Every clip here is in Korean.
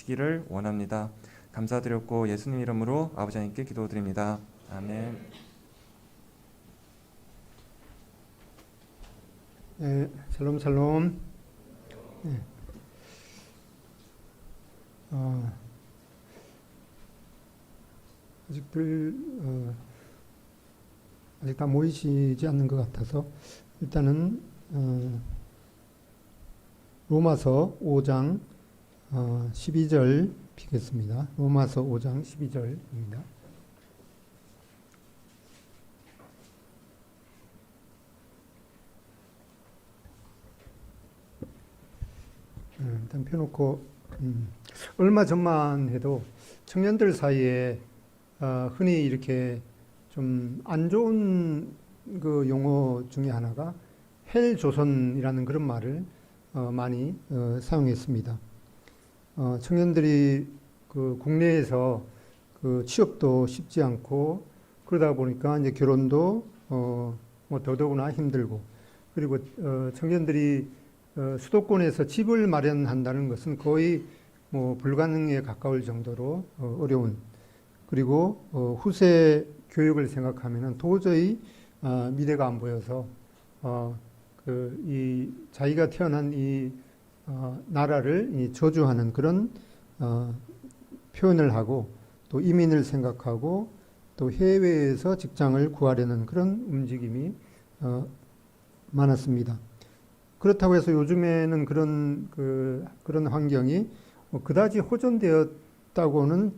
주시기를 원합니다. 감사드렸고 예수님 이름으로 아버지 하나님께 기도드립니다. 아멘. 네, 샬롬 샬롬. 네. 아직 다 모이시지 않는 것 같아서 일단은 로마서 5장 12절 피겠습니다. 로마서 5장 12절입니다. 일단 펴놓고 얼마 전만 해도 청년들 사이에 흔히 이렇게 좀 안 좋은 그 용어 중에 하나가 헬조선이라는 그런 말을 많이 사용했습니다. 청년들이 그 국내에서 그 취업도 쉽지 않고 그러다 보니까 이제 결혼도 뭐 더더구나 힘들고 그리고 청년들이 수도권에서 집을 마련한다는 것은 거의 뭐 불가능에 가까울 정도로 어려운 그리고 후세 교육을 생각하면은 도저히 미래가 안 보여서 이 자기가 태어난 이 나라를 저주하는 그런 표현을 하고 또 이민을 생각하고 또 해외에서 직장을 구하려는 그런 움직임이 많았습니다. 그렇다고 해서 요즘에는 그런 환경이 그다지 호전되었다고는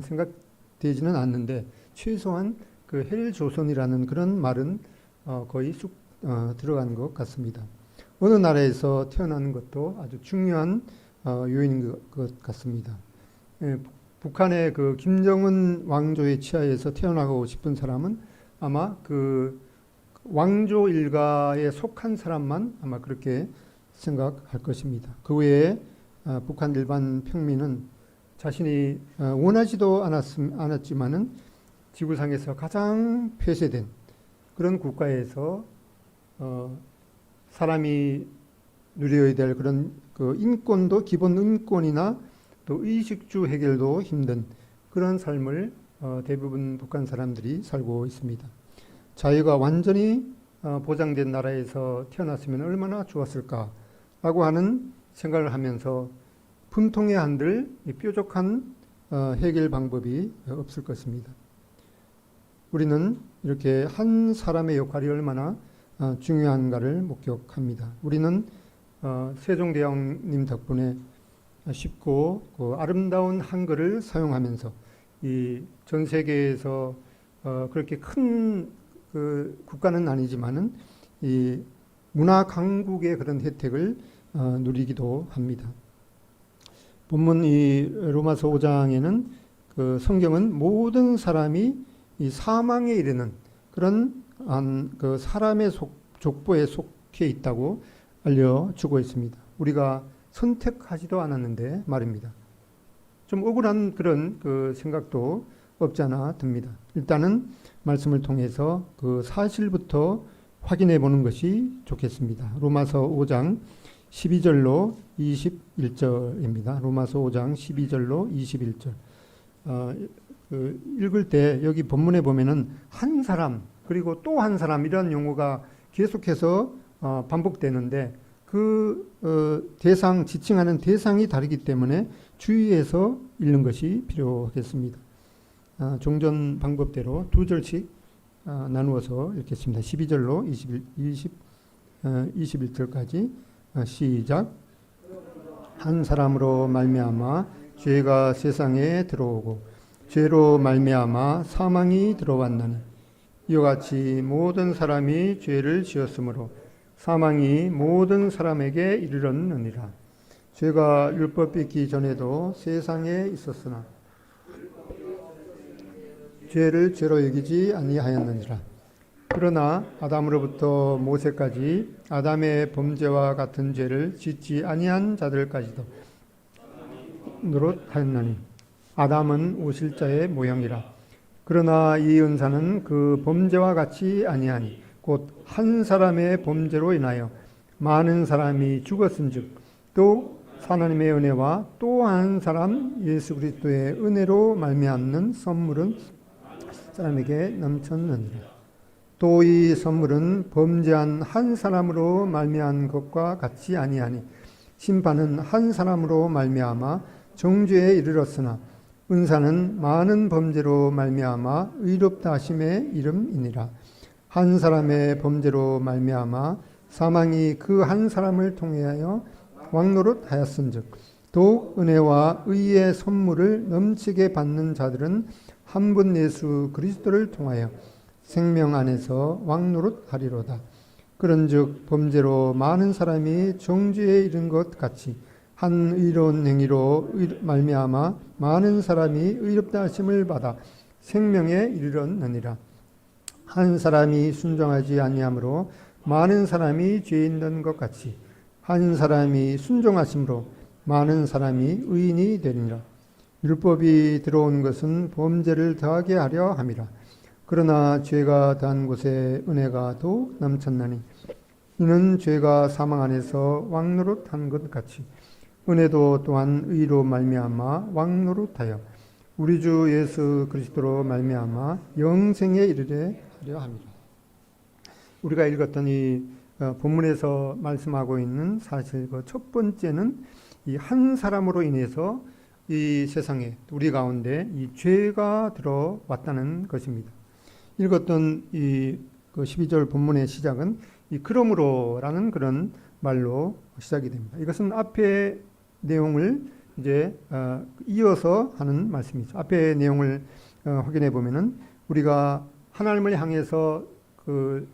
생각되지는 않는데 최소한 그 헬조선이라는 그런 말은 거의 쑥 들어간 것 같습니다. 어느 나라에서 태어나는 것도 아주 중요한 요인인 것 같습니다. 북한의 그 김정은 왕조의 치하에서 태어나고 싶은 사람은 아마 그 왕조 일가에 속한 사람만 아마 그렇게 생각할 것입니다. 그 외에 북한 일반 평민은 자신이 원하지도 않았지만은 지구상에서 가장 폐쇄된 그런 국가에서 사람이 누려야 될 그런 그 인권도 기본 인권이나 또 의식주 해결도 힘든 그런 삶을 대부분 북한 사람들이 살고 있습니다. 자유가 완전히 보장된 나라에서 태어났으면 얼마나 좋았을까라고 하는 생각을 하면서 분통의 한들 뾰족한 해결 방법이 없을 것입니다. 우리는 이렇게 한 사람의 역할이 얼마나 중요한가를 목격합니다. 우리는 세종대왕님 덕분에 쉽고 아름다운 한글을 사용하면서 이 전 세계에서 그렇게 큰 그 국가는 아니지만은 이 문화 강국의 그런 혜택을 누리기도 합니다. 본문 이 로마서 5장에는 그 성경은 모든 사람이 이 사망에 이르는 그런 그 사람의 족보에 속해 있다고 알려주고 있습니다. 우리가 선택하지도 않았는데 말입니다. 좀 억울한 그런 그 생각도 없지 않아 듭니다. 일단은 말씀을 통해서 그 사실부터 확인해 보는 것이 좋겠습니다. 로마서 5장 12절로 21절입니다. 로마서 5장 12절로 21절. 읽을 때 여기 본문에 보면은 한 사람 그리고 또 한 사람 이런 용어가 계속해서 반복되는데 그 대상, 지칭하는 대상이 다르기 때문에 주의해서 읽는 것이 필요하겠습니다. 종전 방법대로 두 절씩 나누어서 읽겠습니다. 12절로 21절까지 시작. 한 사람으로 말미암아 죄가 세상에 들어오고 죄로 말미암아 사망이 들어왔나니 이와 같이 모든 사람이 죄를 지었으므로 사망이 모든 사람에게 이르렀느니라. 죄가 율법 있기 전에도 세상에 있었으나 죄를 죄로 여기지 아니하였느니라. 그러나 아담으로부터 모세까지 아담의 범죄와 같은 죄를 짓지 아니한 자들까지도 노릇하였나니 아담은 오실자의 모형이라. 그러나 이 은사는 그 범죄와 같이 아니하니 곧 한 사람의 범죄로 인하여 많은 사람이 죽었은즉 또 하나님의 은혜와 또 한 사람 예수 그리스도의 은혜로 말미암는 선물은 사람에게 넘쳤느니라. 또 이 선물은 범죄한 한 사람으로 말미암은 것과 같이 아니하니 심판은 한 사람으로 말미암아 정죄에 이르렀으나 은사는 많은 범죄로 말미암아 의롭다 하심의 이름이니라. 한 사람의 범죄로 말미암아 사망이 그 한 사람을 통하여 왕노릇하였은즉 또 은혜와 의의 선물을 넘치게 받는 자들은 한 분 예수 그리스도를 통하여 생명 안에서 왕노릇하리로다. 그런즉 범죄로 많은 사람이 정죄에 이른 것 같이 한 의로운 행위로 말미암아 많은 사람이 의롭다 하심을 받아 생명에 이르렀느니라. 한 사람이 순종하지 아니하므로 많은 사람이 죄인 된 것 같이 한 사람이 순종하심으로 많은 사람이 의인이 되리라. 율법이 들어온 것은 범죄를 더하게 하려 함이라. 그러나 죄가 더한 곳에 은혜가 더욱 넘쳤나니 이는 죄가 사망 안에서 왕노릇한 것 같이 은혜도 또한 의로 말미암아 왕노릇하여 우리 주 예수 그리스도로 말미암아 영생에 이르게 하려 함이라. 우리가 읽었던 이 본문에서 말씀하고 있는 사실 그 첫 번째는 이 한 사람으로 인해서 이 세상에 우리 가운데 이 죄가 들어왔다는 것입니다. 읽었던 이 12절 본문의 시작은 이 그러므로라는 그런 말로 시작이 됩니다. 이것은 앞의 내용을 이제 이어서 하는 말씀이죠. 앞의 내용을 확인해 보면은 우리가 하나님을 향해서 그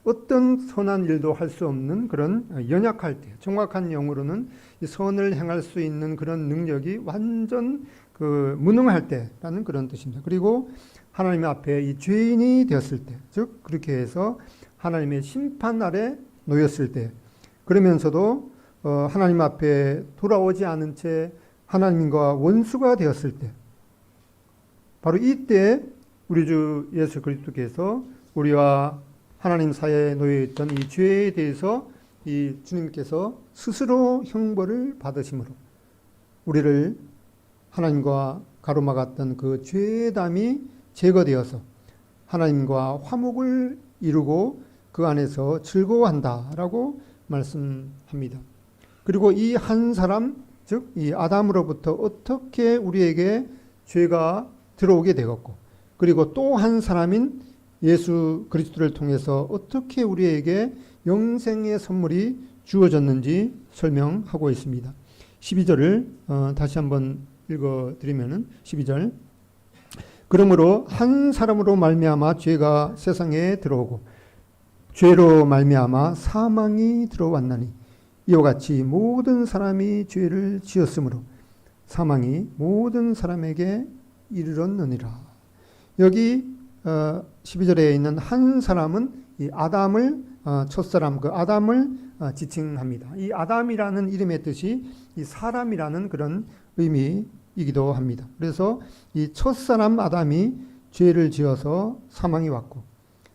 어떤 선한 일도 할 수 없는 그런 연약할 때, 정확한 영어로는 이 선을 행할 수 있는 그런 능력이 완전 그 무능할 때라는 그런 뜻입니다. 그리고 하나님 앞에 이 죄인이 되었을 때, 즉 그렇게 해서 하나님의 심판 아래 놓였을 때, 그러면서도 하나님 앞에 돌아오지 않은 채 하나님과 원수가 되었을 때, 바로 이때 우리 주 예수 그리스도께서 우리와 하나님 사이에 놓여있던 이 죄에 대해서 이 주님께서 스스로 형벌을 받으심으로 우리를 하나님과 가로막았던 그 죄의 담이 제거되어서 하나님과 화목을 이루고 그 안에서 즐거워한다라고 말씀합니다. 그리고 이 한 사람, 즉 이 아담으로부터 어떻게 우리에게 죄가 들어오게 되었고, 그리고 또 한 사람인 예수 그리스도를 통해서 어떻게 우리에게 영생의 선물이 주어졌는지 설명하고 있습니다. 12절을 다시 한번 읽어드리면은 12절 그러므로 한 사람으로 말미암아 죄가 세상에 들어오고 죄로 말미암아 사망이 들어왔나니 이와 같이 모든 사람이 죄를 지었으므로 사망이 모든 사람에게 이르렀느니라. 여기 12절에 있는 한 사람은 이 아담을 첫사람 그 아담을 지칭합니다. 이 아담이라는 이름의 뜻이 이 사람이라는 그런 의미이기도 합니다. 그래서 이 첫사람 아담이 죄를 지어서 사망이 왔고,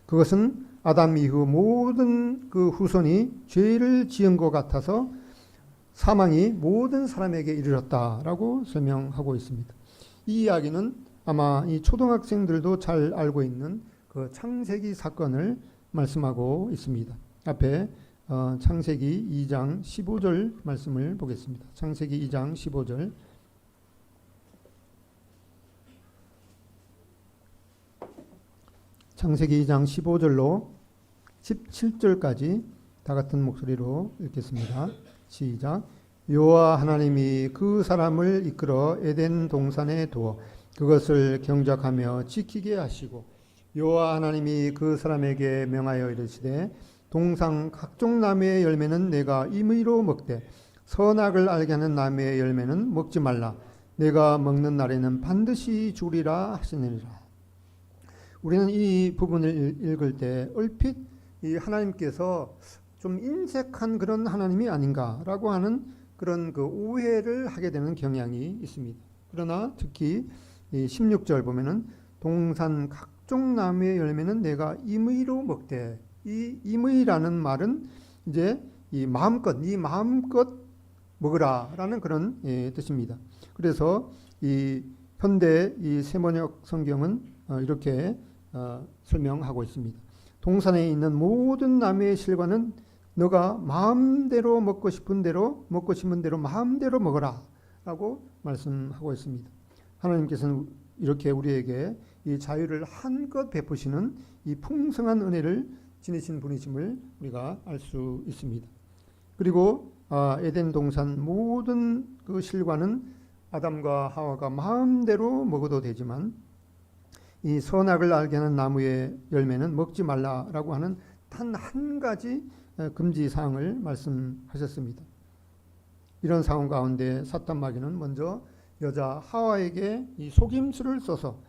그것은 아담 이후 모든 그 후손이 죄를 지은 것 같아서 사망이 모든 사람에게 이르렀다라고 설명하고 있습니다. 이 이야기는 아마 이 초등학생들도 잘 알고 있는 그 창세기 사건을 말씀하고 있습니다. 앞에 창세기 2장 15절 말씀을 보겠습니다. 창세기 2장 15절 창세기 2장 15절로 17절까지 다 같은 목소리로 읽겠습니다. 시작. 여호와 하나님이 그 사람을 이끌어 에덴 동산에 두어 그것을 경작하며 지키게 하시고 여호와 하나님이 그 사람에게 명하여 이르시되 동산 각종 나무의 열매는 내가 임의로 먹되 선악을 알게 하는 나무의 열매는 먹지 말라. 내가 먹는 날에는 반드시 죽으리라 하시니라. 우리는 이 부분을 읽을 때 얼핏 이 하나님께서 좀 인색한 그런 하나님이 아닌가라고 하는 그런 그 오해를 하게 되는 경향이 있습니다. 그러나 특히 이 16절 보면은 동산 각종 나무의 열매는 내가 임의로 먹되, 이 임의라는 말은 이제 이 마음껏 먹으라라는 그런 뜻입니다. 그래서 이 현대 이 세번역 성경은 이렇게 설명하고 있습니다. 동산에 있는 모든 나무의 실과는 너가 마음대로 먹고 싶은 대로 먹고 싶은 대로 마음대로 먹어라 라고 말씀하고 있습니다. 하나님께서는 이렇게 우리에게 이 자유를 한껏 베푸시는 이 풍성한 은혜를 지니신 분이심을 우리가 알 수 있습니다. 그리고 에덴 동산 모든 그 실과는 아담과 하와가 마음대로 먹어도 되지만 이 선악을 알게 하는 나무의 열매는 먹지 말라라고 하는 단 한 가지 금지 사항을 말씀하셨습니다. 이런 상황 가운데 사탄 마귀는 먼저 여자 하와에게 이 속임수를 써서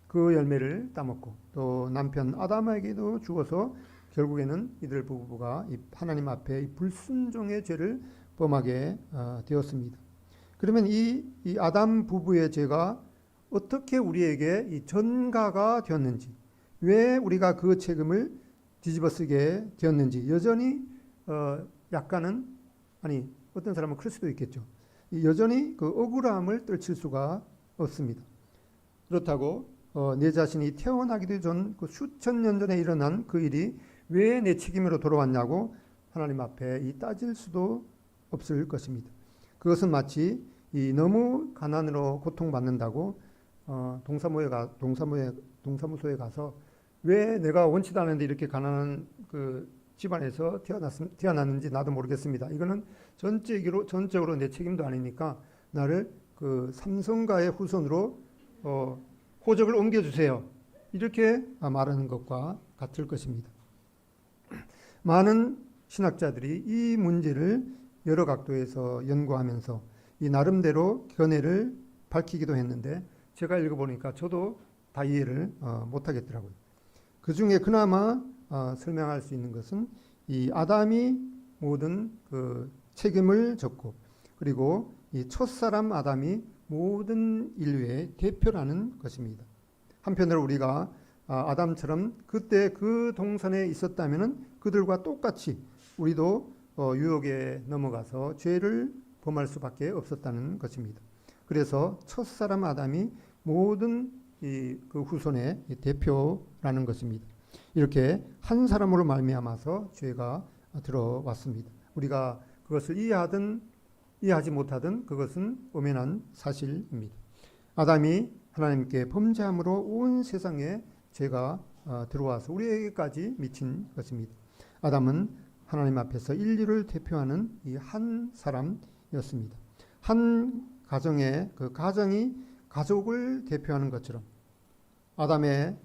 그 열매를 따먹고 또 남편 아담에게도 주어서 결국에는 이들 부부가 이 하나님 앞에 이 불순종의 죄를 범하게 되었습니다. 그러면 이 아담 부부의 죄가 어떻게 우리에게 이 전가가 되었는지, 왜 우리가 그 책임을 뒤집어쓰게 되었는지 여전히 약간은, 아니 어떤 사람은 그럴 수도 있겠죠. 여전히 그 억울함을 떨칠 수가 없습니다. 그렇다고 내 자신이 태어나기도 전 그 수천 년 전에 일어난 그 일이 왜 내 책임으로 돌아왔냐고 하나님 앞에 따질 수도 없을 것입니다. 그것은 마치 이 너무 가난으로 고통받는다고 동사무소에 가서 왜 내가 원치도 않은데 이렇게 가난한 그 집안에서 태어났는지 나도 모르겠습니다. 이거는 전적으로 내 책임도 아니니까 나를 그 삼성가의 후손으로 호적을 옮겨주세요. 이렇게 말하는 것과 같을 것입니다. 많은 신학자들이 이 문제를 여러 각도에서 연구하면서 이 나름대로 견해를 밝히기도 했는데 제가 읽어보니까 저도 다 이해를 못하겠더라고요. 그 중에 그나마 설명할 수 있는 것은 이 아담이 모든 그 책임을 졌고 그리고 이 첫사람 아담이 모든 인류의 대표라는 것입니다. 한편으로 우리가 아담처럼 그때 그 동산에 있었다면 그들과 똑같이 우리도 유혹에 넘어가서 죄를 범할 수밖에 없었다는 것입니다. 그래서 첫사람 아담이 모든 그 후손의 대표라는 것입니다. 이렇게 한 사람으로 말미암아서 죄가 들어왔습니다. 우리가 그것을 이해하든 이해하지 못하든 그것은 엄연한 사실입니다. 아담이 하나님께 범죄함으로 온 세상에 죄가 들어와서 우리에게까지 미친 것입니다. 아담은 하나님 앞에서 인류를 대표하는 이 한 사람이었습니다. 한 가정의 그 가정이 가족을 대표하는 것처럼 아담의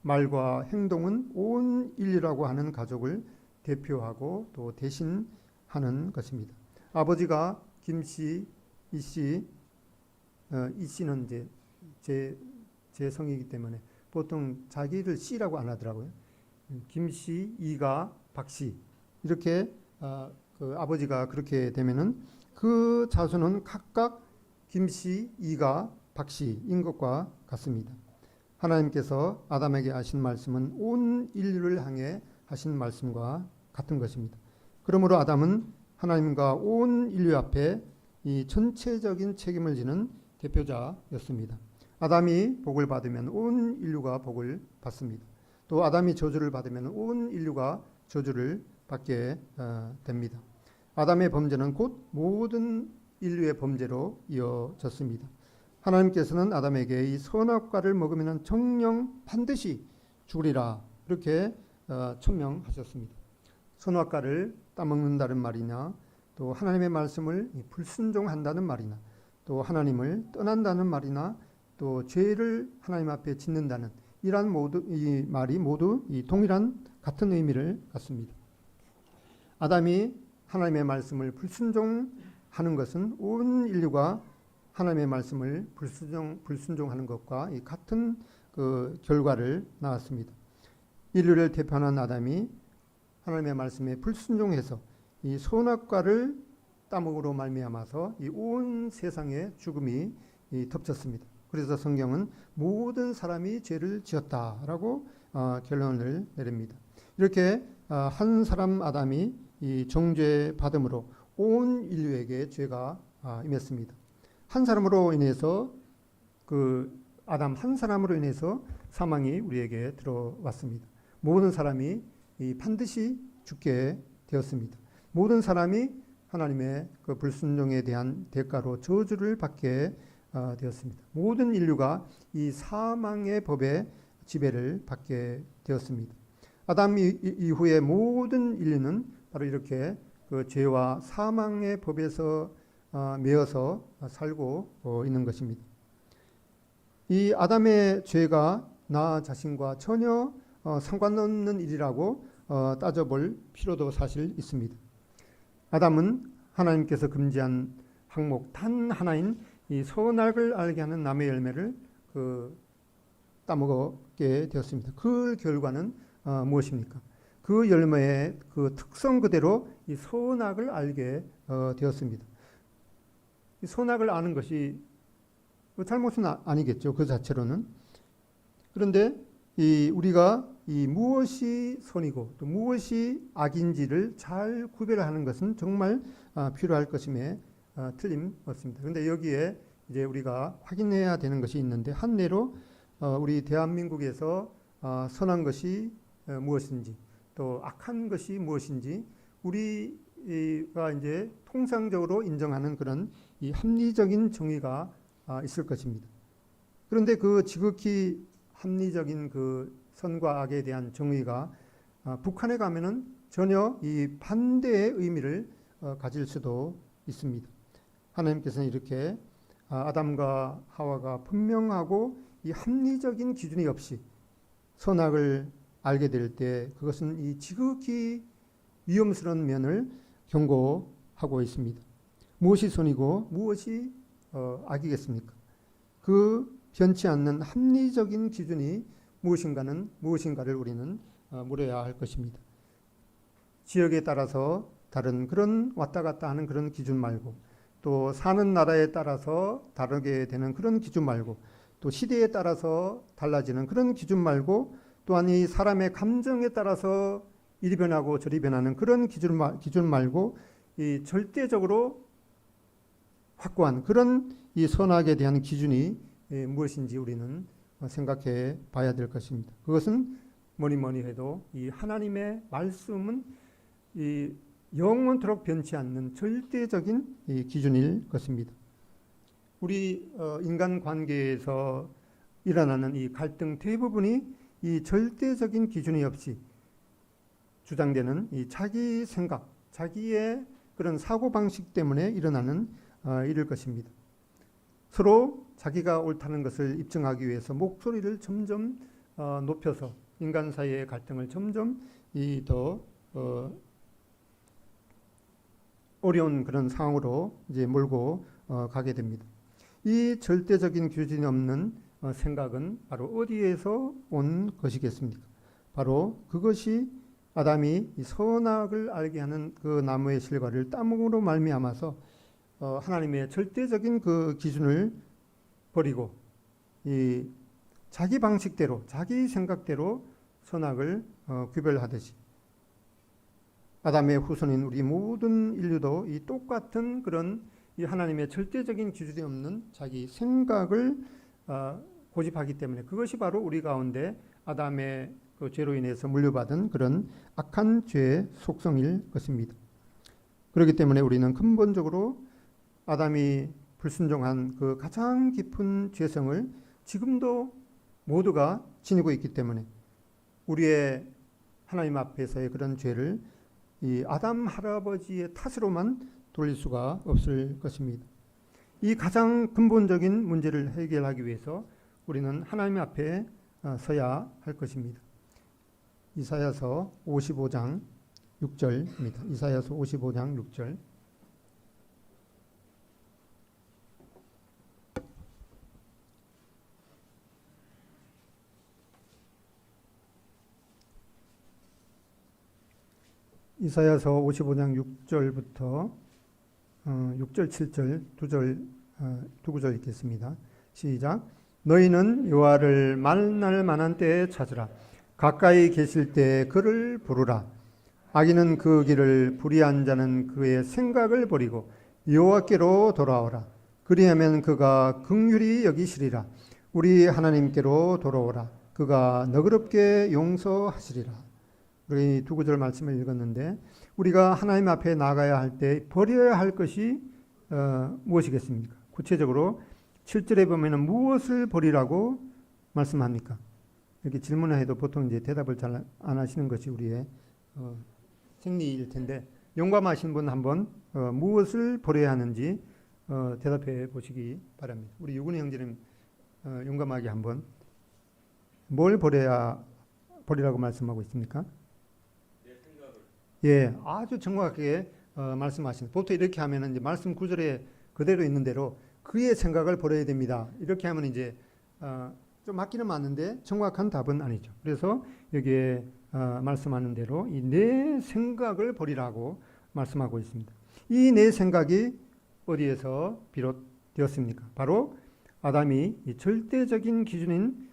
말과 행동은 온 인류라고 하는 가족을 대표하고 또 대신하는 것입니다. 아버지가 김씨, 이씨, 이씨는 이제 제 성이기 때문에 보통 자기를 씨라고 안 하더라고요. 김씨, 이가, 박씨 이렇게 그 아버지가 그렇게 되면은 그 자손은 각각 김씨, 이가, 박씨인 것과 같습니다. 하나님께서 아담에게 하신 말씀은 온 인류를 향해 하신 말씀과 같은 것입니다. 그러므로 아담은 하나님과 온 인류 앞에 이 전체적인 책임을 지는 대표자였습니다. 아담이 복을 받으면 온 인류가 복을 받습니다. 또 아담이 저주를 받으면 온 인류가 저주를 받게 됩니다. 아담의 범죄는 곧 모든 인류의 범죄로 이어졌습니다. 하나님께서는 아담에게 이 선악과를 먹으면 정령 반드시 죽으리라 이렇게 천명하셨습니다. 선악과를 따먹는다는 말이나 또 하나님의 말씀을 불순종한다는 말이나 또 하나님을 떠난다는 말이나 또 죄를 하나님 앞에 짓는다는 이 말이 모두 이 동일한 같은 의미를 갖습니다. 아담이 하나님의 말씀을 불순종하는 것은 온 인류가 하나님의 말씀을 불순종하는 것과 같은 그 결과를 낳았습니다. 인류를 대표하는 아담이 하나님의 말씀에 불순종해서 이 선악과를 따먹으로 말미암아서 이 온 세상에 죽음이 덮쳤습니다. 그래서 성경은 모든 사람이 죄를 지었다라고 결론을 내립니다. 이렇게 한 사람 아담이 이 정죄 받음으로 온 인류에게 죄가 임했습니다. 한 사람으로 인해서 그 아담 한 사람으로 인해서 사망이 우리에게 들어왔습니다. 모든 사람이 반드시 죽게 되었습니다. 모든 사람이 하나님의 그 불순종에 대한 대가로 저주를 받게 되었습니다. 모든 인류가 이 사망의 법의 지배를 받게 되었습니다. 아담 이후에 모든 인류는 바로 이렇게 그 죄와 사망의 법에서 매여서 살고 있는 것입니다. 이 아담의 죄가 나 자신과 전혀 상관없는 일이라고 따져볼 필요도 사실 있습니다. 아담은 하나님께서 금지한 항목 단 하나인 이 선악을 알게 하는 나무의 열매를 따먹게 되었습니다. 그 결과는 무엇입니까? 그 열매의 그 특성 그대로 이 선악을 알게 되었습니다. 이 선악을 아는 것이 잘못은 아니겠죠. 그 자체로는. 그런데 우리가 무엇이 선이고 또 무엇이 악인지를 잘 구별하는 것은 정말 필요할 것임에 틀림없습니다. 그런데 여기에 이제 우리가 확인해야 되는 것이 있는데 한 예로 우리 대한민국에서 선한 것이 무엇인지 또 악한 것이 무엇인지 우리가 이제 통상적으로 인정하는 그런 이 합리적인 정의가 있을 것입니다. 그런데 그 지극히 합리적인 그 선과 악에 대한 정의가 북한에 가면은 전혀 이 반대의 의미를 가질 수도 있습니다. 하나님께서는 이렇게 아담과 하와가 분명하고 이 합리적인 기준이 없이 선악을 알게 될 때 그것은 이 지극히 위험스러운 면을 경고하고 있습니다. 무엇이 선이고 무엇이 악이겠습니까? 그 변치 않는 합리적인 기준이 무엇인가를 우리는 물어야 할 것입니다. 지역에 따라서 다른 그런 왔다 갔다 하는 그런 기준 말고 또 사는 나라에 따라서 다르게 되는 그런 기준 말고 또 시대에 따라서 달라지는 그런 기준 말고 또한 이 사람의 감정에 따라서 이리 변하고 저리 변하는 그런 기준 말고 이 절대적으로 확고한 그런 이 선악에 대한 기준이 무엇인지 우리는 생각해 봐야 될 것입니다. 그것은 뭐니 해도 이 하나님의 말씀은 이 영원토록 변치 않는 절대적인 이 기준일 것입니다. 우리 인간 관계에서 일어나는 이 갈등 대부분이 이 절대적인 기준이 없이 주장되는 이 자기 생각, 자기의 그런 사고방식 때문에 일어나는 일일 것입니다. 서로 자기가 옳다는 것을 입증하기 위해서 목소리를 점점 높여서 인간 사이의 갈등을 점점 더 어려운 그런 상황으로 이제 몰고 가게 됩니다. 이 절대적인 기준이 없는 생각은 바로 어디에서 온 것이겠습니까? 바로 그것이 아담이 이 선악을 알게 하는 그 나무의 실과를 따먹음으로 말미암아서 하나님의 절대적인 그 기준을 버리고 이 자기 방식대로 자기 생각대로 선악을 구별하듯이 아담의 후손인 우리 모든 인류도 이 똑같은 그런 이 하나님의 절대적인 기준이 없는 자기 생각을 고집하기 때문에 그것이 바로 우리 가운데 아담의 그 죄로 인해서 물려받은 그런 악한 죄의 속성일 것입니다. 그렇기 때문에 우리는 근본적으로 아담이 불순종한 그 가장 깊은 죄성을 지금도 모두가 지니고 있기 때문에 우리의 하나님 앞에서의 그런 죄를 이 아담 할아버지의 탓으로만 돌릴 수가 없을 것입니다. 이 가장 근본적인 문제를 해결하기 위해서 우리는 하나님 앞에 서야 할 것입니다. 이사야서 55장 6절입니다. 이사야서 55장 6절. 이사야서 55장 6절부터 6절, 7절, 두 구절 읽겠습니다. 시작. 너희는 여호와를 만날 만한 때에 찾으라. 가까이 계실 때에 그를 부르라. 악인은 그 길을 불의한 자는 그의 생각을 버리고 여호와께로 돌아오라. 그리하면 그가 긍휼히 여기시리라. 우리 하나님께로 돌아오라. 그가 너그럽게 용서하시리라. 우리 두 구절 말씀을 읽었는데 우리가 하나님 앞에 나가야 할 때 버려야 할 것이 무엇이겠습니까? 구체적으로 7절에 보면은 무엇을 버리라고 말씀합니까? 이렇게 질문을 해도 보통 이제 대답을 잘 안 하시는 것이 우리의 생리일 텐데 용감하신 분 한번 무엇을 버려야 하는지 대답해 보시기 바랍니다. 우리 유근희 형제님 용감하게 한번 뭘 버리라고 말씀하고 있습니까? 내 생각을. 예, 아주 정확하게 말씀하십니다. 보통 이렇게 하면은 이제 말씀 구절에 그대로 있는 대로 그의 생각을 버려야 됩니다. 이렇게 하면 이제 좀 맞기는 맞는데 정확한 답은 아니죠. 그래서 여기에 말씀하는 대로 이 내 생각을 버리라고 말씀하고 있습니다. 이 내 생각이 어디에서 비롯되었습니까? 바로 아담이 이 절대적인 기준인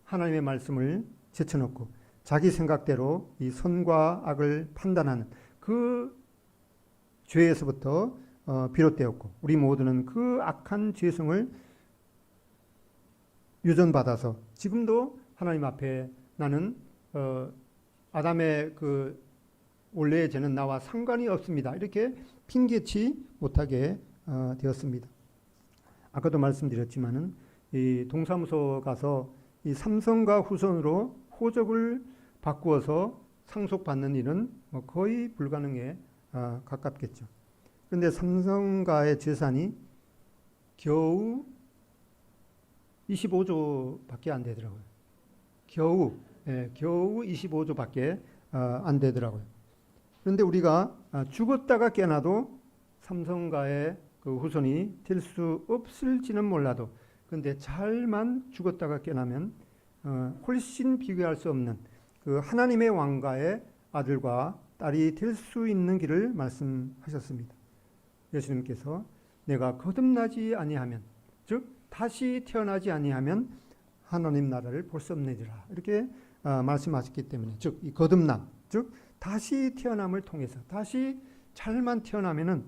하나님의 말씀을 제쳐놓고 자기 생각대로 이 선과 악을 판단하는 그 죄에서부터 비롯되었고 우리 모두는 그 악한 죄성을 유전받아서 지금도 하나님 앞에 나는 아담의 그 원래의 죄는 나와 상관이 없습니다. 이렇게 핑계치 못하게 되었습니다. 아까도 말씀드렸지만은 이 동사무소 가서 이 삼성과 후손으로 호적을 바꾸어서 상속받는 일은 뭐 거의 불가능에 가깝겠죠. 그런데 삼성가의 재산이 겨우 25조밖에 안 되더라고요. 겨우 25조밖에 안 되더라고요. 그런데 우리가 죽었다가 깨나도 삼성가의 그 후손이 될 수 없을지는 몰라도 그런데 잘만 죽었다가 깨나면 훨씬 비교할 수 없는 그 하나님의 왕가의 아들과 딸이 될 수 있는 길을 말씀하셨습니다. 예수님께서 내가 거듭나지 아니하면 즉 다시 태어나지 아니하면 하나님 나라를 볼 수 없느니라 이렇게 말씀하셨기 때문에 즉 이 거듭남 즉 다시 태어남을 통해서 다시 잘만 태어나면은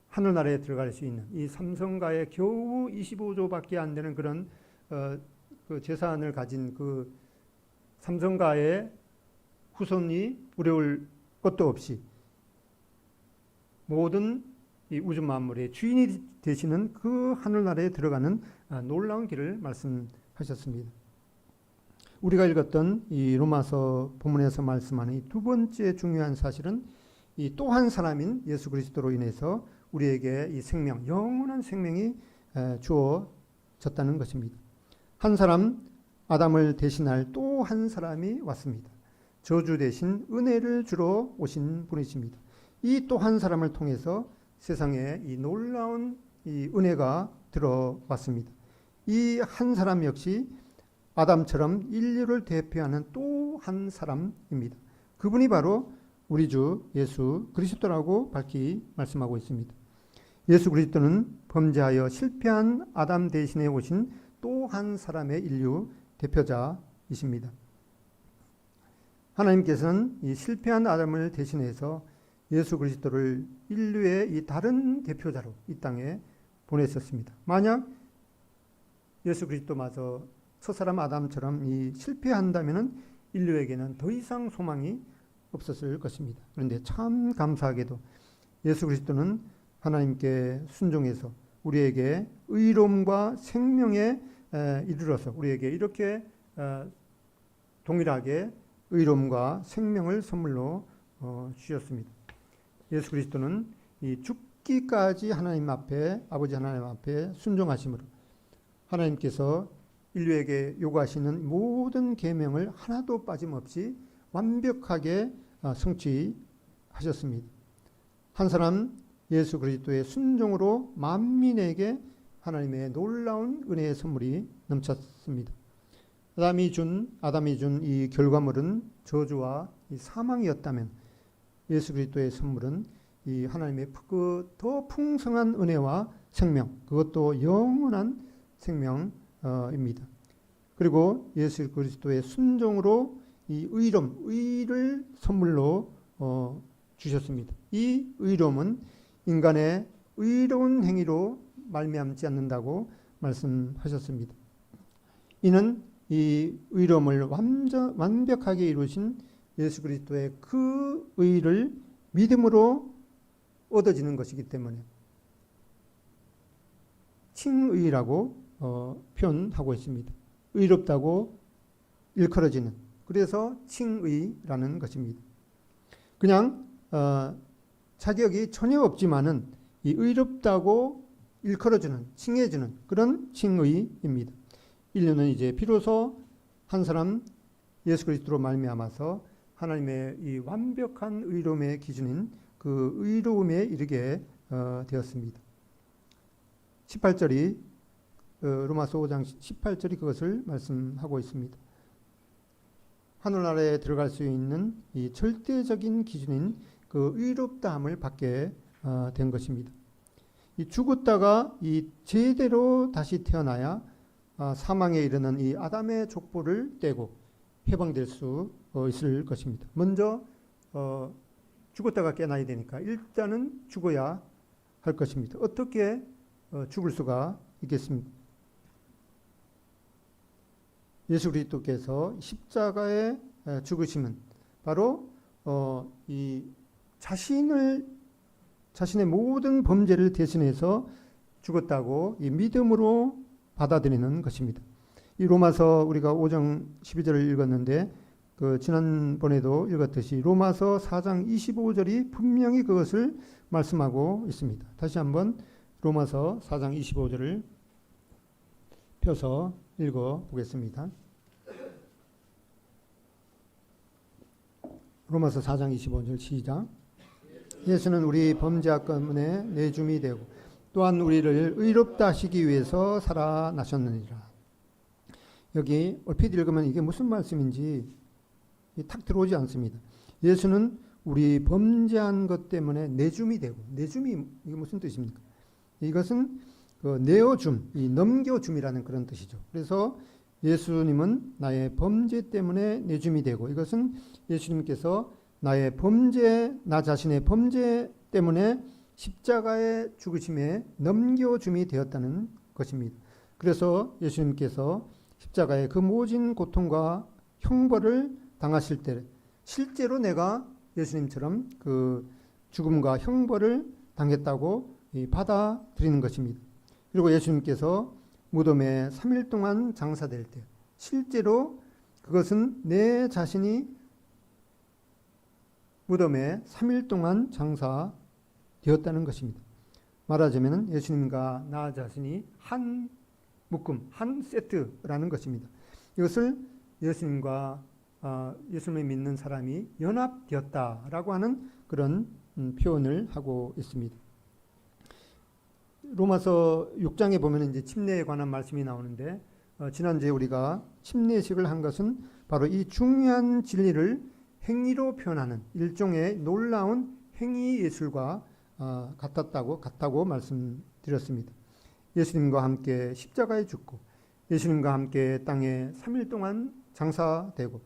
하늘나라에 들어갈 수 있는 이 삼성가의 겨우 25조밖에 안 되는 그런 그 재산을 가진 그 삼성가의 후손이 두려울 것도 없이 모든 이 우주 만물의 주인이 되시는 그 하늘나라에 들어가는 놀라운 길을 말씀하셨습니다. 우리가 읽었던 이 로마서 본문에서 말씀하는 이 두 번째 중요한 사실은 이 또 한 사람인 예수 그리스도로 인해서 우리에게 이 생명, 영원한 생명이 주어졌다는 것입니다. 한 사람 아담을 대신할 또 한 사람이 왔습니다. 저주 대신 은혜를 주러 오신 분이십니다. 이 또 한 사람을 통해서 세상에 이 놀라운 이 은혜가 들어왔습니다. 이 한 사람 역시 아담처럼 인류를 대표하는 또 한 사람입니다. 그분이 바로 우리 주 예수 그리스도라고 밝히 말씀하고 있습니다. 예수 그리스도는 범죄하여 실패한 아담 대신에 오신 또 한 사람의 인류 대표자이십니다. 하나님께서는 이 실패한 아담을 대신해서 예수 그리스도를 인류의 이 다른 대표자로 이 땅에 보내셨습니다. 만약 예수 그리스도마저 첫사람 아담처럼 이 실패한다면은 인류에게는 더 이상 소망이 없었을 것입니다. 그런데 참 감사하게도 예수 그리스도는 하나님께 순종해서 우리에게 의로움과 생명에 이르러서 우리에게 이렇게 동일하게 의로움과 생명을 선물로 주셨습니다. 예수 그리스도는 이 죽기까지 하나님 앞에 아버지 하나님 앞에 순종하심으로 하나님께서 인류에게 요구하시는 모든 계명을 하나도 빠짐없이 완벽하게 성취하셨습니다. 한 사람 예수 그리스도의 순종으로 만민에게 하나님의 놀라운 은혜의 선물이 넘쳤습니다. 아담이 준 이 결과물은 저주와 이 사망이었다면 예수 그리스도의 선물은 이 하나님의 더 풍성한 은혜와 생명, 그것도 영원한 생명입니다. 그리고 예수 그리스도의 순종으로 이 의로움, 의를 선물로 주셨습니다. 이 의로움은 인간의 의로운 행위로 말미암지 않는다고 말씀하셨습니다. 이는 이 의로움을 완벽하게 이루신 예수 그리스도의 그 의를 믿음으로 얻어지는 것이기 때문에 칭의라고 표현하고 있습니다. 의롭다고 일컬어지는, 그래서 칭의라는 것입니다. 그냥 자격이 전혀 없지만은 이 의롭다고 일컬어주는, 칭해주는 그런 칭의입니다. 인류는 이제 비로소 한 사람 예수 그리스도로 말미암아서 하나님의 이 완벽한 의로움의 기준인 그 의로움에 이르게 되었습니다. 18절이 로마서 5장 18절이 그것을 말씀하고 있습니다. 하늘나라에 들어갈 수 있는 이 절대적인 기준인 그 의롭다함을 받게 된 것입니다. 이 죽었다가 이 제대로 다시 태어나야 사망에 이르는 이 아담의 족보를 떼고 해방될 수 있을 것입니다. 먼저 죽었다가 깨어나야 되니까 일단은 죽어야 할 것입니다. 어떻게 죽을 수가 있겠습니까? 예수 그리스도께서 십자가에 죽으심은 바로 이 자신의 모든 범죄를 대신해서 죽었다고 이 믿음으로 받아들이는 것입니다. 이 로마서 우리가 5장 12절을 읽었는데 지난번에도 읽었듯이 로마서 4장 25절이 분명히 그것을 말씀하고 있습니다. 다시 한번 로마서 4장 25절을 펴서 읽어 보겠습니다. 로마서 4장 25절 시작. 예수는 우리 범죄악 때문에 내줌이 되고 또한 우리를 의롭다 하시기 위해서 살아나셨느니라. 여기 얼핏 읽으면 이게 무슨 말씀인지 탁 들어오지 않습니다. 예수는 우리 범죄한 것 때문에 내줌이 되고, 내줌이 이게 무슨 뜻입니까? 이것은 내어줌, 이 넘겨줌이라는 그런 뜻이죠. 그래서 예수님은 나의 범죄 때문에 내줌이 되고, 이것은 예수님께서 나의 범죄, 나 자신의 범죄 때문에 십자가의 죽으심에 넘겨줌이 되었다는 것입니다. 그래서 예수님께서 십자가의 그 모진 고통과 형벌을 당하실 때 실제로 내가 예수님처럼 그 죽음과 형벌을 당했다고 받아들이는 것입니다. 그리고 예수님께서 무덤에 3일 동안 장사될 때 실제로 그것은 내 자신이 무덤에 3일 동안 장사되었다는 것입니다. 말하자면 예수님과 나 자신이 한 묶음, 한 세트라는 것입니다. 이것을 예수님과 예수님을 믿는 사람이 연합되었다라고 하는 그런 표현을 하고 있습니다. 로마서 6장에 보면 이제 침례에 관한 말씀이 나오는데 지난주에 우리가 침례식을 한 것은 바로 이 중요한 진리를 행위로 표현하는 일종의 놀라운 행위 예술과 같다고 말씀드렸습니다. 예수님과 함께 십자가에 죽고 예수님과 함께 땅에 3일 동안 장사되고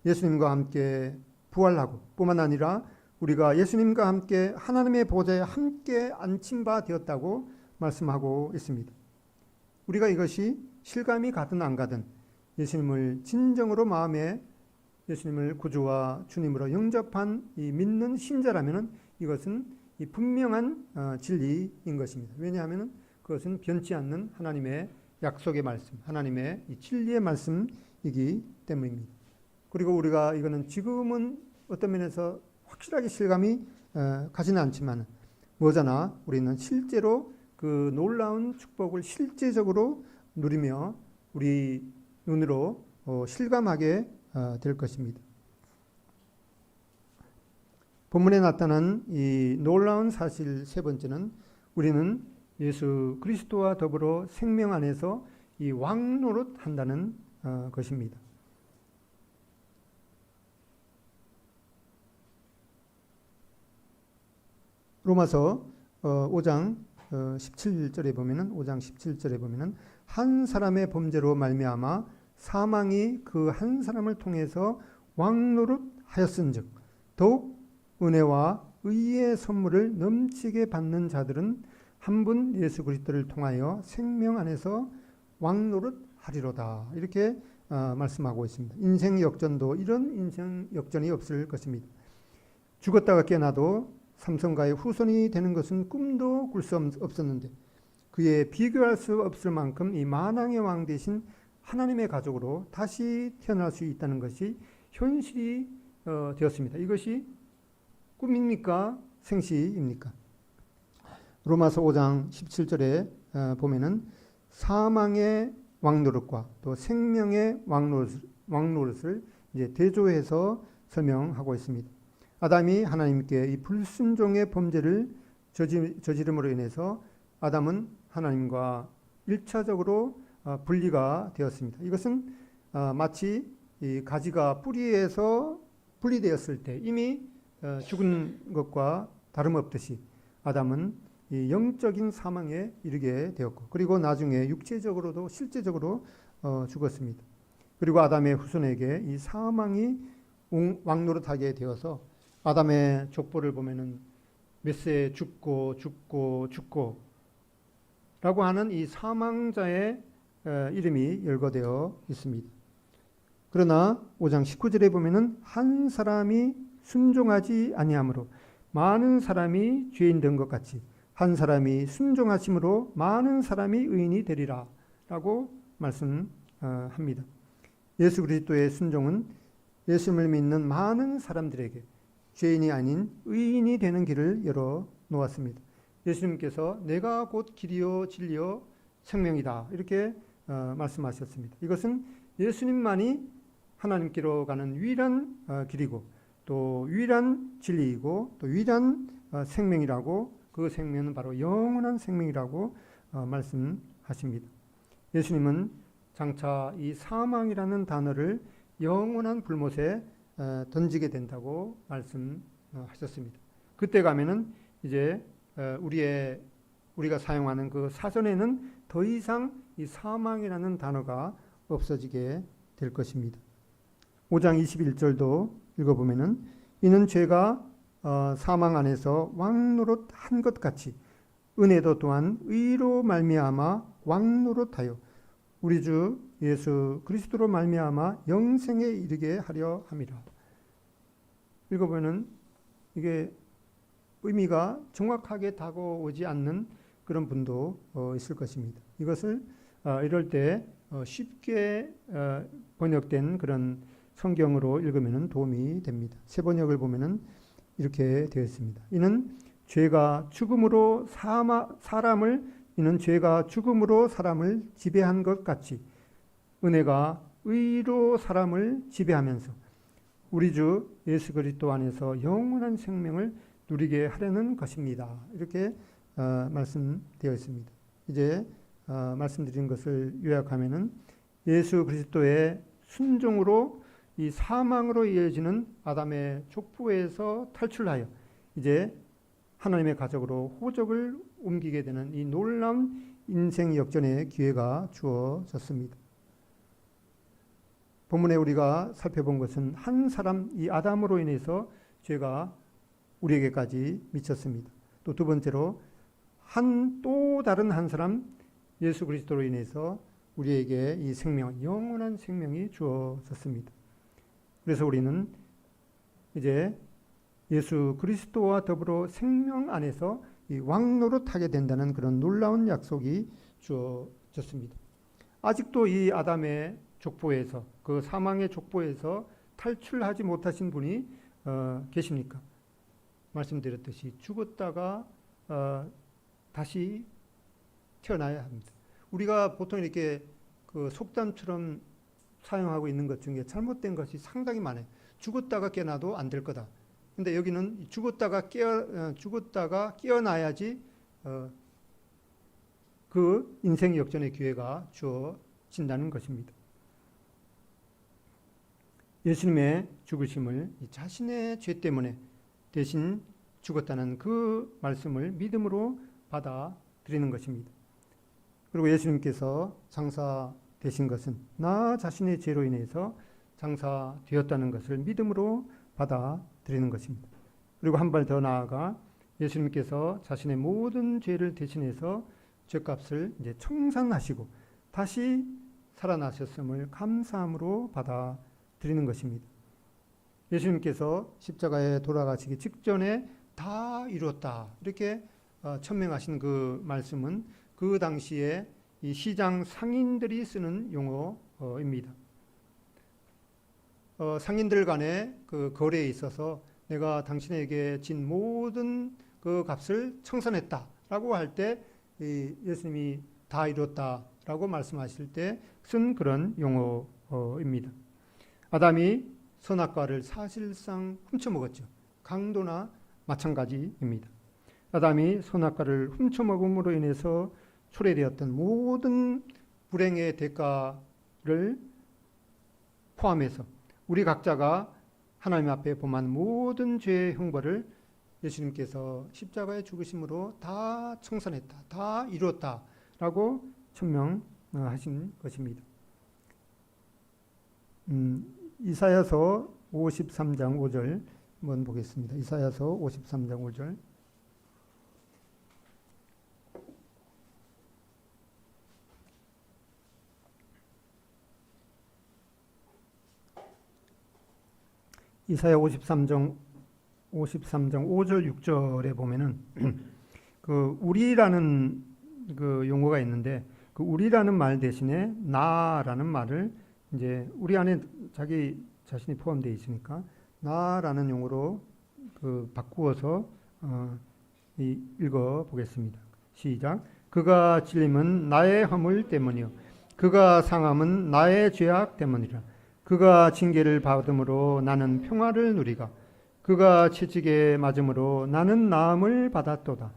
예수님과 함께 부활하고 뿐만 아니라 우리가 예수님과 함께 하나님의 보좌에 함께 앉힌 바 되었다고 말씀하고 있습니다. 우리가 이것이 실감이 가든 안 가든 예수님을 진정으로 마음에 예수님을 구주와 주님으로 영접한 이 믿는 신자라면 이것은 이 분명한 진리인 것입니다. 왜냐하면 그것은 변치 않는 하나님의 약속의 말씀, 하나님의 이 진리의 말씀이기 때문입니다. 그리고 우리가 이거는 지금은 어떤 면에서 확실하게 실감이 가지는 않지만 머지않아 우리는 실제로 그 놀라운 축복을 실제적으로 누리며 우리 눈으로 실감하게 될 것입니다. 본문에 나타난 이 놀라운 사실 세 번째는 우리는 예수 그리스도와 더불어 생명 안에서 이 왕노릇 한다는 것입니다. 로마서 5장 17절에 보면은 5장 17절에 보면은 한 사람의 범죄로 말미암아 사망이 그 한 사람을 통해서 왕노릇하였은즉 더욱 은혜와 의의 선물을 넘치게 받는 자들은 한 분 예수 그리스도를 통하여 생명 안에서 왕노릇하리로다. 이렇게 말씀하고 있습니다. 인생 역전도 이런 인생 역전이 없을 것입니다. 죽었다가 깨어나도 삼손가의 후손이 되는 것은 꿈도 꿀 수 없었는데 그에 비교할 수 없을 만큼 이 만왕의 왕 대신 하나님의 가족으로 다시 태어날 수 있다는 것이 현실이 되었습니다. 이것이 꿈입니까? 생시입니까? 로마서 5장 17절에 보면은 사망의 왕노릇과 또 생명의 왕노릇을 이제 대조해서 설명하고 있습니다. 아담이 하나님께 이 불순종의 범죄를 저지름으로 인해서 아담은 하나님과 1차적으로 분리가 되었습니다. 이것은 마치 이 가지가 뿌리에서 분리되었을 때 이미 죽은 것과 다름없듯이 아담은 이 영적인 사망에 이르게 되었고 그리고 나중에 육체적으로도 실제적으로 죽었습니다. 그리고 아담의 후손에게 이 사망이 왕노릇하게 되어서 아담의 족보를 보면은 몇 세 죽고 라고 하는 이 사망자의 이름이 열거되어 있습니다. 그러나 5장 19절에 보면은 한 사람이 순종하지 아니함으로 많은 사람이 죄인 된 것 같이 한 사람이 순종하심으로 많은 사람이 의인이 되리라 라고 말씀합니다. 예수 그리스도의 순종은 예수님을 믿는 많은 사람들에게 죄인이 아닌 의인이 되는 길을 열어 놓았습니다. 예수님께서 내가 곧 길이요 진리요 생명이다 이렇게 말씀하셨습니다. 이것은 예수님만이 하나님께로 가는 유일한 길이고 또 유일한 진리이고 또 유일한 생명이라고 그 생명은 바로 영원한 생명이라고 말씀하십니다. 예수님은 장차 이 사망이라는 단어를 영원한 불못에 던지게 된다고 말씀하셨습니다. 그때 가면은 이제 우리가 사용하는 그 사전에는 더 이상 이 사망이라는 단어가 없어지게 될 것입니다. 5장 21절도 읽어보면은 이는 죄가 사망 안에서 왕노릇한 것 같이 은혜도 또한 의로 말미암아 왕노릇하여 우리 주 예수 그리스도로 말미암아 영생에 이르게 하려 함이라. 읽어보면은 이게 의미가 정확하게 다가오지 않는 그런 분도 있을 것입니다. 이것을 이럴 때 쉽게 번역된 그런 성경으로 읽으면 도움이 됩니다. 새 번역을 보면은 이렇게 되어 있습니다. 이는 죄가 죽음으로 사람을 지배한 것 같이 은혜가 의로 사람을 지배하면서 우리 주 예수 그리스도 안에서 영원한 생명을 누리게 하려는 것입니다. 이렇게 말씀되어 있습니다. 이제 말씀드린 것을 요약하면은 예수 그리스도의 순종으로 이 사망으로 이어지는 아담의 족보에서 탈출하여 이제 하나님의 가족으로 호적을 옮기게 되는 이 놀라운 인생 역전의 기회가 주어졌습니다. 본문에 우리가 살펴본 것은 한 사람 이 아담으로 인해서 죄가 우리에게까지 미쳤습니다. 또 두 번째로 또 다른 한 사람 예수 그리스도로 인해서 우리에게 이 생명, 영원한 생명이 주어졌습니다. 그래서 우리는 이제 예수 그리스도와 더불어 생명 안에서 이 왕노릇하게 된다는 그런 놀라운 약속이 주어졌습니다. 아직도 이 아담의 족보에서 그 사망의 족보에서 탈출하지 못하신 분이 계십니까? 말씀드렸듯이 죽었다가 다시 태어나야 합니다. 우리가 보통 이렇게 그 속담처럼 사용하고 있는 것 중에 잘못된 것이 상당히 많아요. 죽었다가 깨어나도 안 될 거다. 근데 여기는 죽었다가 깨어나야지 그 인생 역전의 기회가 주어진다는 것입니다. 예수님의 죽으심을 자신의 죄 때문에 대신 죽었다는 그 말씀을 믿음으로 받아들이는 것입니다. 그리고 예수님께서 장사되신 것은 나 자신의 죄로 인해서 장사되었다는 것을 믿음으로 받아들이는 것입니다. 그리고 한 발 더 나아가 예수님께서 자신의 모든 죄를 대신해서 죄값을 이제 청산하시고 다시 살아나셨음을 감사함으로 받아들이는 것입니다. 예수님께서 십자가에 돌아가시기 직전에 다 이뤘다 이렇게 천명하신 그 말씀은 그 당시에 이 시장 상인들이 쓰는 용어입니다. 상인들 간의 그 거래에 있어서 내가 당신에게 진 모든 그 값을 청산했다라고 할 때 예수님이 다 이뤘다라고 말씀하실 때 쓴 그런 용어입니다. 아담이 선악과를 사실상 훔쳐먹었죠. 강도나 마찬가지입니다. 아담이 선악과를 훔쳐먹음으로 인해서 초래되었던 모든 불행의 대가를 포함해서 우리 각자가 하나님 앞에 범한 모든 죄의 형벌을 예수님께서 십자가에 죽으심으로 다 청산했다, 다 이뤘다라고 천명하신 것입니다. 이사야서 53장 5절 한번 보겠습니다. 이사야서 53장 5절. 이사야 53장 5절 6절에 보면은 그 우리라는 그 용어가 있는데 그 우리라는 말 대신에 나라는 말을 이제 우리 안에 자기 자신이 포함되어 있으니까 나라는 용어로 그 바꾸어서 읽어 보겠습니다. 시작. 그가 찔림은 나의 허물 때문이요 그가 상함은 나의 죄악 때문이라. 그가 징계를 받음으로 나는 평화를 누리가 그가 채찍에 맞음으로 나는 나음을 받았도다.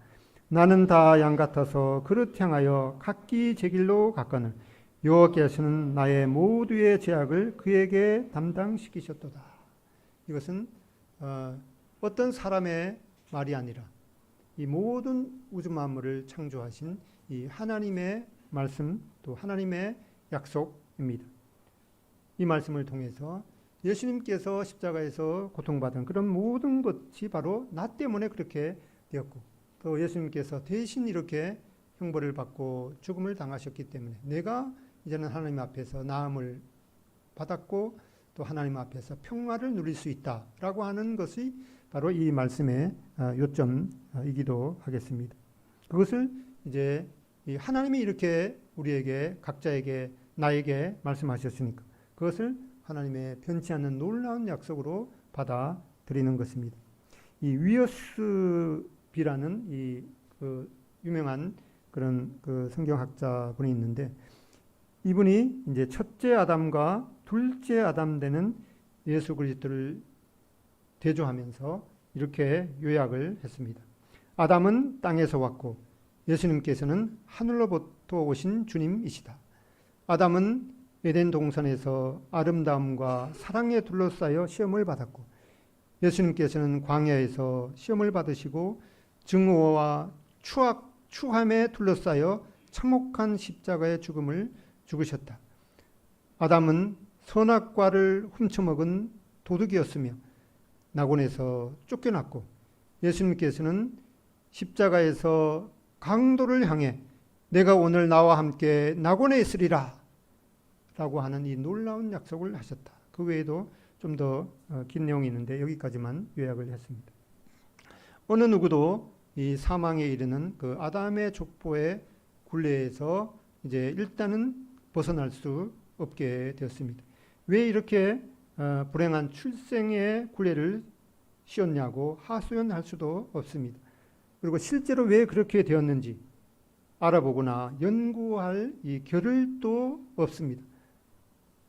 나는 다 양 같아서 그릇 향하여 각기 제 길로 갔거늘 여호와께서는 나의 모두의 죄악을 그에게 담당시키셨도다. 이것은 어떤 사람의 말이 아니라 이 모든 우주 만물을 창조하신 이 하나님의 말씀 또 하나님의 약속입니다. 이 말씀을 통해서 예수님께서 십자가에서 고통받은 그런 모든 것이 바로 나 때문에 그렇게 되었고 또 예수님께서 대신 이렇게 형벌을 받고 죽음을 당하셨기 때문에 내가 이제는 하나님 앞에서 나음을 받았고 또 하나님 앞에서 평화를 누릴 수 있다라고 하는 것이 바로 이 말씀의 요점이기도 하겠습니다. 그것을 이제 하나님이 이렇게 우리에게 각자에게 나에게 말씀하셨으니까 그것을 하나님의 변치 않는 놀라운 약속으로 받아들이는 것입니다. 이 위어스비라는 이 그 유명한 그런 그 성경학자 분이 있는데 이분이 이제 첫째 아담과 둘째 아담 되는 예수 그리스도를 대조하면서 이렇게 요약을 했습니다. 아담은 땅에서 왔고 예수님께서는 하늘로부터 오신 주님이시다. 아담은 에덴 동산에서 아름다움과 사랑에 둘러싸여 시험을 받았고 예수님께서는 광야에서 시험을 받으시고 증오와 추함에 둘러싸여 참혹한 십자가의 죽음을 죽으셨다. 아담은 선악과를 훔쳐먹은 도둑이었으며 낙원에서 쫓겨났고 예수님께서는 십자가에서 강도를 향해 내가 오늘 나와 함께 낙원에 있으리라 라고 하는 이 놀라운 약속을 하셨다. 그 외에도 좀 더 긴 내용이 있는데 여기까지만 요약을 했습니다. 어느 누구도 이 사망에 이르는 그 아담의 족보의 굴레에서 이제 일단은 벗어날 수 없게 되었습니다. 왜 이렇게 불행한 출생의 굴레를 씌웠냐고 하소연할 수도 없습니다. 그리고 실제로 왜 그렇게 되었는지 알아보거나 연구할 이 겨를도 없습니다.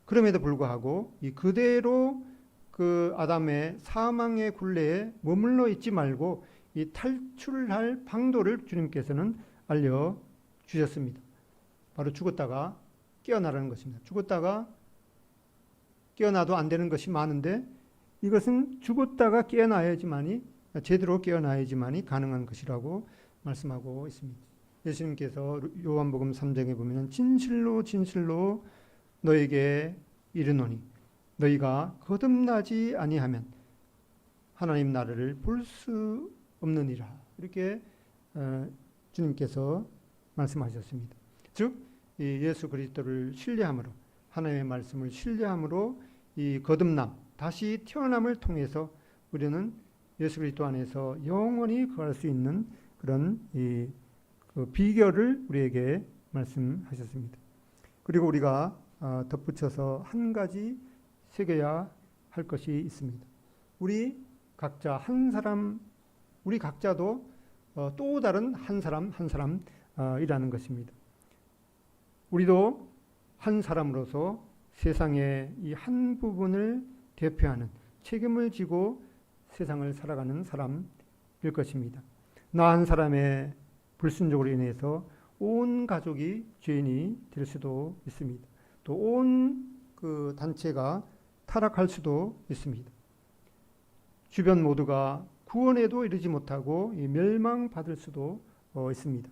그럼에도 불구하고 이 그대로 그 아담의 사망의 굴레에 머물러 있지 말고 이 탈출할 방도를 주님께서는 알려주셨습니다. 바로 죽었다가 깨어나라는 것입니다. 죽었다가 깨어나도 안 되는 것이 많은데 이것은 죽었다가 깨어나야지만이 제대로 깨어나야지만이 가능한 것이라고 말씀하고 있습니다. 예수님께서 요한복음 3장에 보면 진실로 진실로 너에게 이르노니 너희가 거듭나지 아니하면 하나님 나라를 볼 수 없느니라. 이렇게 주님께서 말씀하셨습니다. 즉 예수 그리스도를 신뢰함으로, 하나님의 말씀을 신뢰함으로 이 거듭남, 다시 태어남을 통해서 우리는 예수 그리스도 안에서 영원히 거할 수 있는 그런 그 비결을 우리에게 말씀하셨습니다. 그리고 우리가 덧붙여서 한 가지 새겨야 할 것이 있습니다. 우리 각자 한 사람, 우리 각자도 또 다른 한 사람 한 사람이라는 것입니다. 우리도 한 사람으로서 세상의 이 한 부분을 대표하는 책임을 지고 세상을 살아가는 사람일 것입니다. 나 한 사람의 불순종으로 인해서 온 가족이 죄인이 될 수도 있습니다. 또 온 그 단체가 타락할 수도 있습니다. 주변 모두가 구원에도 이르지 못하고 멸망받을 수도 있습니다.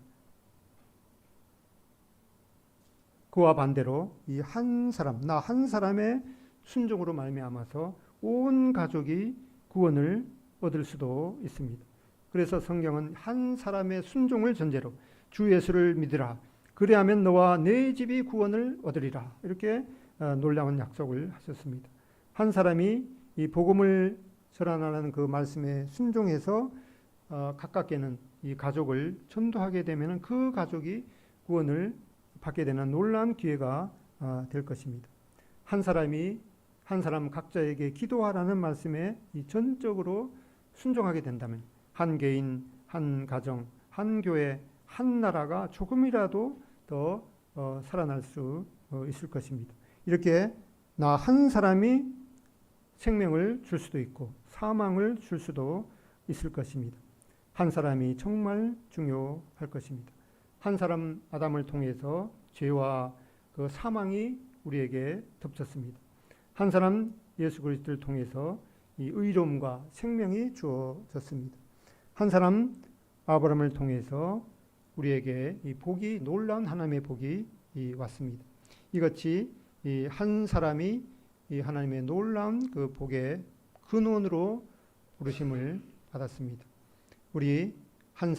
그와 반대로 이 한 사람, 나 한 사람의 순종으로 말미암아서 온 가족이 구원을 얻을 수도 있습니다. 그래서 성경은 한 사람의 순종을 전제로 주 예수를 믿으라. 그리하면 너와 내 집이 구원을 얻으리라. 이렇게 놀라운 약속을 하셨습니다. 한 사람이 이 복음을 전하라는 그 말씀에 순종해서 가깝게는 이 가족을 전도하게 되면 그 가족이 구원을 받게 되는 놀라운 기회가 될 것입니다. 한 사람 각자에게 기도하라는 말씀에 이 전적으로 순종하게 된다면 한 개인, 한 가정, 한 교회, 한 나라가 조금이라도 더 살아날 수 있을 것입니다. 이렇게 나 한 사람이 생명을 줄 수도 있고 사망을 줄 수도 있을 것입니다. 한 사람이 정말 중요할 것입니다. 한 사람 아담을 통해서 죄와 그 사망이 우리에게 덮쳤습니다. 한 사람 예수 그리스도를 통해서 이 의로움과 생명이 주어졌습니다. 한 사람 아브라함을 통해서 우리에게 이 복이, 놀라운 하나님의 복이 왔습니다. 이같이 이 한 사람이 이 하나님의 놀라운 그 복의 근원으로 부르심을 받았습니다. 우리 한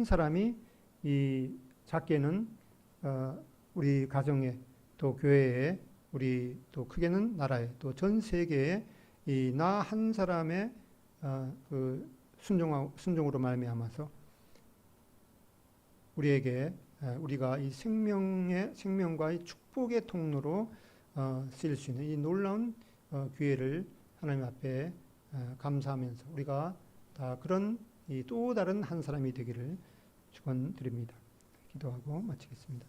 사람이 이 작게는 우리 가정에, 또 교회에, 우리 또 크게는 나라에, 또 전 세계에 이 나 한 사람의 그 순종으로 말미암아서 우리에게 우리가 이 생명과 이 축복의 통로로 쓰일 수 있는 이 놀라운 기회를 하나님 앞에 감사하면서 우리가 다 그런 이 또 다른 한 사람이 되기를 축원드립니다. 기도하고 마치겠습니다.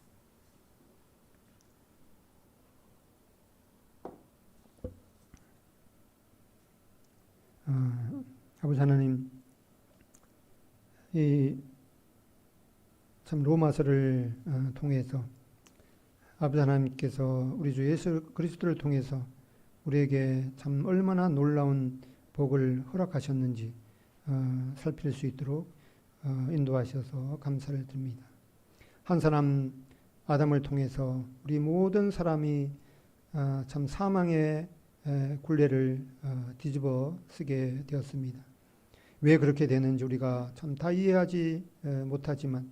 아버지 하나님, 이 참 로마서를 통해서 아버지 하나님께서 우리 주 예수 그리스도를 통해서 우리에게 참 얼마나 놀라운 복을 허락하셨는지 살필 수 있도록 인도하셔서 감사를 드립니다. 한 사람 아담을 통해서 우리 모든 사람이 참 사망의 굴레를 뒤집어 쓰게 되었습니다. 왜 그렇게 되는지 우리가 참 다 이해하지 못하지만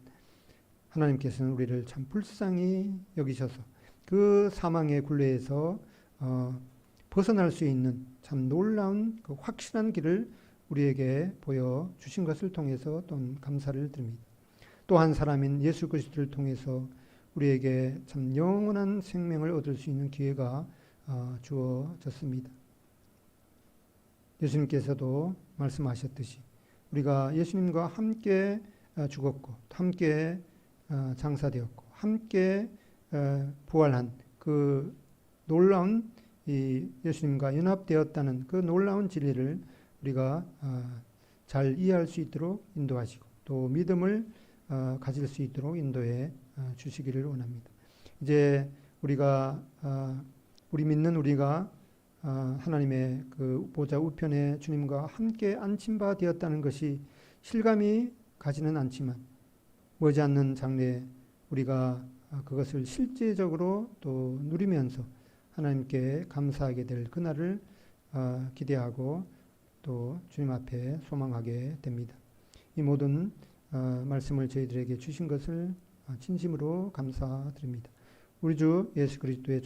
하나님께서는 우리를 참 불쌍히 여기셔서 그 사망의 굴레에서 벗어날 수 있는 참 놀라운 그 확실한 길을 우리에게 보여주신 것을 통해서 또 감사를 드립니다. 또 한 사람인 예수 그리스도를 통해서 우리에게 참 영원한 생명을 얻을 수 있는 기회가 주어졌습니다. 예수님께서도 말씀하셨듯이 우리가 예수님과 함께 죽었고 함께 장사되었고 함께 부활한 그 놀라운 이 예수님과 연합되었다는 그 놀라운 진리를 우리가 잘 이해할 수 있도록 인도하시고 또 믿음을 가질 수 있도록 인도해 주시기를 원합니다. 이제 우리 믿는 우리가 하나님의 그 보좌 우편에 주님과 함께 앉힌 바 되었다는 것이 실감이 가지는 않지만 머지않는 장래에 우리가 그것을 실제적으로 또 누리면서 하나님께 감사하게 될 그날을 기대하고 또 주님 앞에 소망하게 됩니다. 이 모든 말씀을 저희들에게 주신 것을 진심으로 감사드립니다. 우리 주 예수 그리스도의